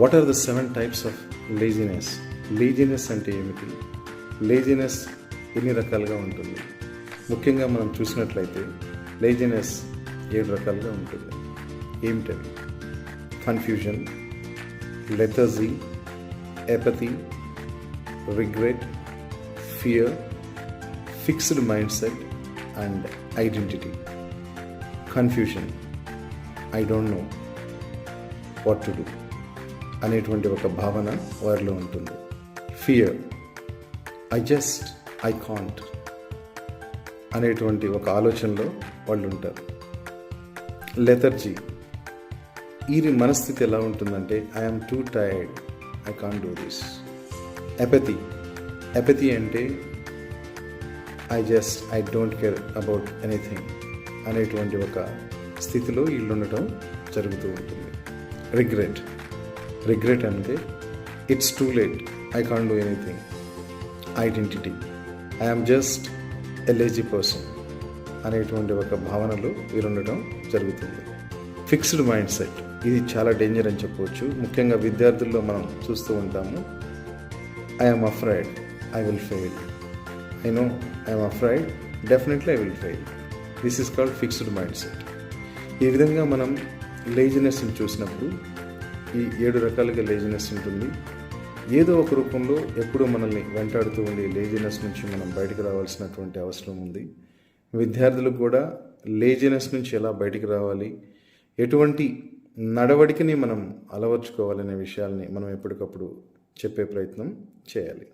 What are the 7 types of laziness? Laziness అంటే ఏమిటి? Laziness ఎన్ని రకాలుగా ఉంటుంది? ముఖ్యంగా మనం చూసినట్లయితే లేజినెస్ 7 రకాలుగా ఉంటుంది. ఏమిటవి? Confusion, lethargy, apathy, regret, fear, fixed mindset and identity. Confusion, I don't know what to do అనేటువంటి ఒక భావన వారిలో ఉంటుంది. ఫియర్, ఐ కాంట్ అనేటువంటి ఒక ఆలోచనలో వాళ్ళు ఉంటారు. లెథర్జీ, వీరి మనస్థితి ఎలా ఉంటుందంటే I'm too tired, I can't do this. Apathy అంటే I don't care about anything అనేటువంటి ఒక స్థితిలో వీళ్ళు ఉండటం జరుగుతూ ఉంటుంది. రిగ్రెట్ అంటే it's too late, I can't do anything. Identity, I'm just a lazy person అనేటువంటి ఒక భావనలో వీరు ఉండటం జరుగుతుంది. ఫిక్స్డ్ మైండ్ సెట్, ఇది చాలా డేంజర్ అని చెప్పవచ్చు. ముఖ్యంగా విద్యార్థుల్లో మనం చూస్తూ ఉంటాము. I'm afraid, I will fail. I know I'm afraid, definitely I will fail. This is called fixed mind set. ఈ విధంగా మనం లేజినెస్ని చూసినప్పుడు ఈ 7 రకాలుగా లేజినెస్ ఉంటుంది. ఏదో ఒక రూపంలో ఎప్పుడూ మనల్ని వెంటాడుతూ ఉండే లేజినెస్ నుంచి మనం బయటకు రావాల్సినటువంటి అవసరం ఉంది. విద్యార్థులకు కూడా లేజినెస్ నుంచి ఎలా బయటికి రావాలి, ఎటువంటి నడవడికని మనం అలవర్చుకోవాలనే విషయాల్ని మనం ఎప్పటికప్పుడు చెప్పే ప్రయత్నం చేయాలి.